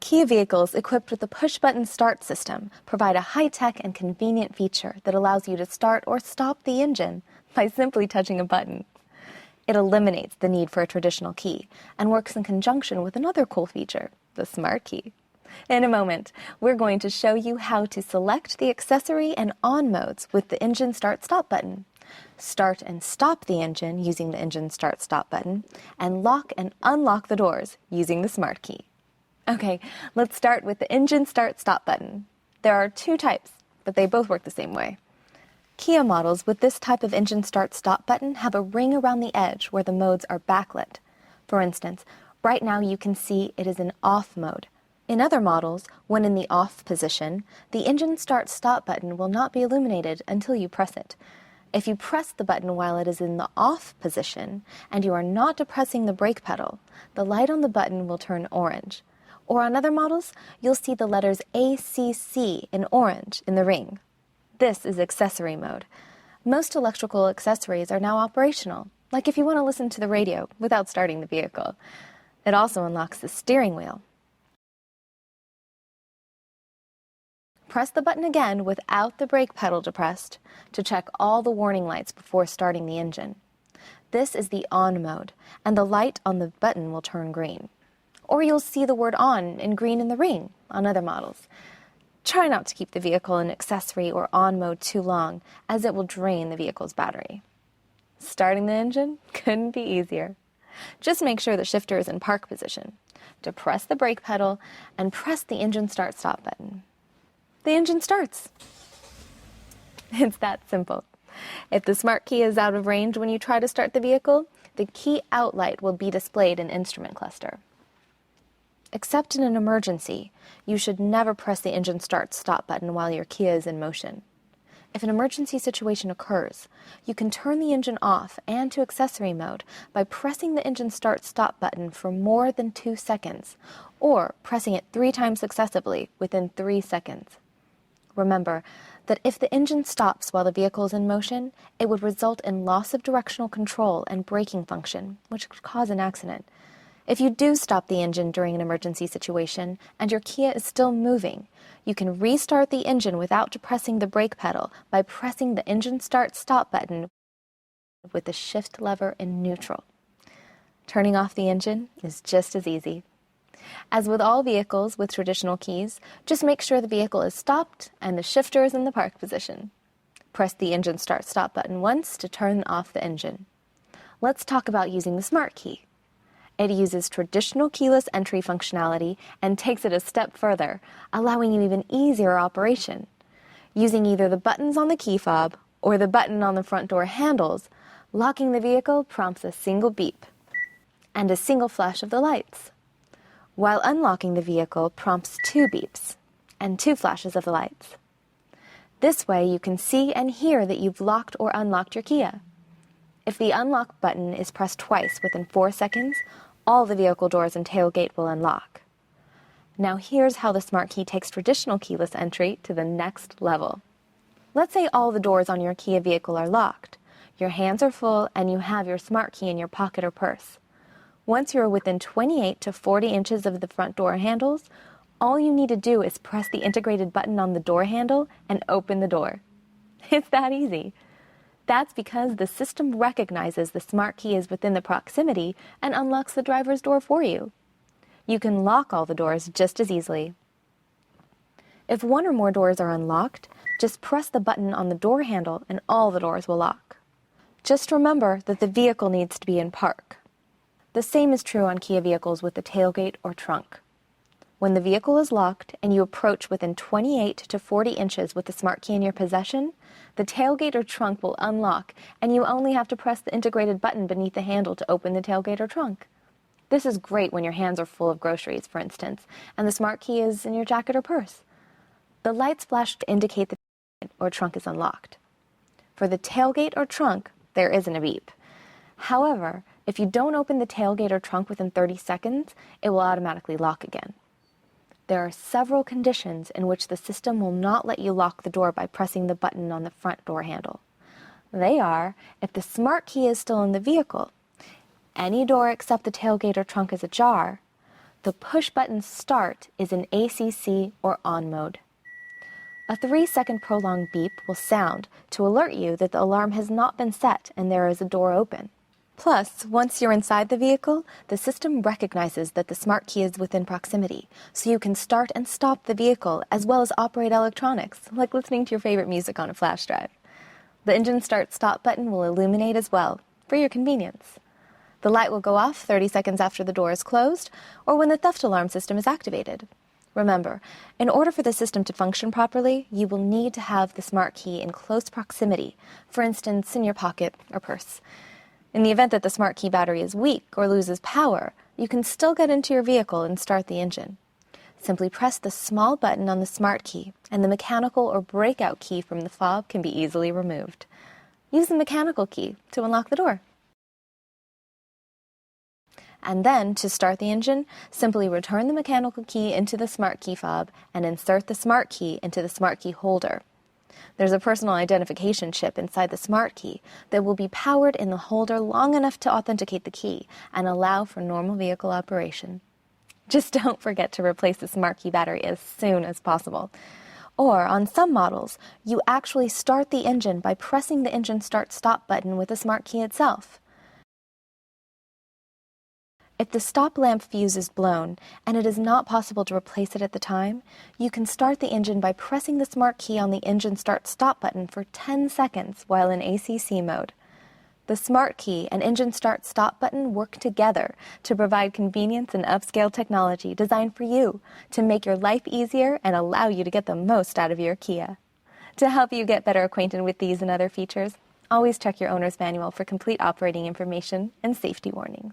Kia vehicles equipped with the push-button start system provide a high-tech and convenient feature that allows you to start or stop the engine by simply touching a button. It eliminates the need for a traditional key and works in conjunction with another cool feature, the smart key. In a moment, we're going to show you how to select the accessory and on modes with the engine start-stop button, start and stop the engine using the engine start-stop button, and lock and unlock the doors using the smart key. Okay, let's start with the engine start-stop button. There are two types, but they both work the same way. Kia models with this type of engine start-stop button have a ring around the edge where the modes are backlit. For instance, right now you can see it is in off mode. In other models, when in the off position, the engine start-stop button will not be illuminated until you press it. If you press the button while it is in the off position and you are not depressing the brake pedal, the light on the button will turn orange. Or on other models, you'll see the letters ACC in orange in the ring. This is accessory mode. Most electrical accessories are now operational, like if you want to listen to the radio without starting the vehicle. It also unlocks the steering wheel. Press the button again without the brake pedal depressed to check all the warning lights before starting the engine. This is the on mode, and the light on the button will turn green. Or you'll see the word on in green in the ring on other models. Try not to keep the vehicle in accessory or on mode too long, as it will drain the vehicle's battery. Starting the engine couldn't be easier. Just make sure the shifter is in park position. Depress the brake pedal and press the engine start-stop button. The engine starts. It's that simple. If the smart key is out of range when you try to start the vehicle, the key out light will be displayed in instrument cluster. Except in an emergency, you should never press the engine start-stop button while your Kia is in motion. If an emergency situation occurs, you can turn the engine off and to accessory mode by pressing the engine start-stop button for more than 2 seconds, or pressing it 3 times successively within 3 seconds. Remember that if the engine stops while the vehicle is in motion, it would result in loss of directional control and braking function, which could cause an accident. If you do stop the engine during an emergency situation and your Kia is still moving, you can restart the engine without depressing the brake pedal by pressing the engine start-stop button with the shift lever in neutral. Turning off the engine is just as easy. As with all vehicles with traditional keys, just make sure the vehicle is stopped and the shifter is in the park position. Press the engine start-stop button once to turn off the engine. Let's talk about using the smart key. It uses traditional keyless entry functionality and takes it a step further, allowing an even easier operation. Using either the buttons on the key fob or the button on the front door handles, locking the vehicle prompts a single beep and a single flash of the lights, while unlocking the vehicle prompts 2 beeps and 2 flashes of the lights. This way you can see and hear that you've locked or unlocked your Kia. If the unlock button is pressed twice within 4 seconds, all the vehicle doors and tailgate will unlock. Now here's how the smart key takes traditional keyless entry to the next level. Let's say all the doors on your Kia vehicle are locked. Your hands are full and you have your smart key in your pocket or purse. Once you're within 28 to 40 inches of the front door handles, all you need to do is press the integrated button on the door handle and open the door. It's that easy. That's because the system recognizes the smart key is within the proximity and unlocks the driver's door for you. You can lock all the doors just as easily. If one or more doors are unlocked, just press the button on the door handle and all the doors will lock. Just remember that the vehicle needs to be in park. The same is true on Kia vehicles with the tailgate or trunk. When the vehicle is locked and you approach within 28 to 40 inches with the smart key in your possession, the tailgate or trunk will unlock and you only have to press the integrated button beneath the handle to open the tailgate or trunk. This is great when your hands are full of groceries, for instance, and the smart key is in your jacket or purse. The lights flash to indicate the tailgate or trunk is unlocked. For the tailgate or trunk, there isn't a beep. However, if you don't open the tailgate or trunk within 30 seconds, it will automatically lock again. There are several conditions in which the system will not let you lock the door by pressing the button on the front door handle. They are if the smart key is still in the vehicle, any door except the tailgate or trunk is ajar, The push button start is in ACC or on mode. A 3-second prolonged beep will sound to alert you that the alarm has not been set and there is a door open. Plus, once you're inside the vehicle, the system recognizes that the smart key is within proximity, so you can start and stop the vehicle as well as operate electronics, like listening to your favorite music on a flash drive. The engine start-stop button will illuminate as well, for your convenience. The light will go off 30 seconds after the door is closed, or when the theft alarm system is activated. Remember, in order for the system to function properly, you will need to have the smart key in close proximity, for instance, in your pocket or purse. In the event that the smart key battery is weak or loses power, you can still get into your vehicle and start the engine. Simply press the small button on the smart key, and the mechanical or breakout key from the fob can be easily removed. Use the mechanical key to unlock the door. And then, to start the engine, simply return the mechanical key into the smart key fob and insert the smart key into the smart key holder. There's a personal identification chip inside the smart key that will be powered in the holder long enough to authenticate the key and allow for normal vehicle operation. Just don't forget to replace the smart key battery as soon as possible. Or, on some models, you actually start the engine by pressing the engine start-stop button with the smart key itself. If the stop lamp fuse is blown and it is not possible to replace it at the time, you can start the engine by pressing the smart key on the engine start-stop button for 10 seconds while in ACC mode. The smart key and engine start-stop button work together to provide convenience and upscale technology designed for you to make your life easier and allow you to get the most out of your Kia. To help you get better acquainted with these and other features, always check your owner's manual for complete operating information and safety warnings.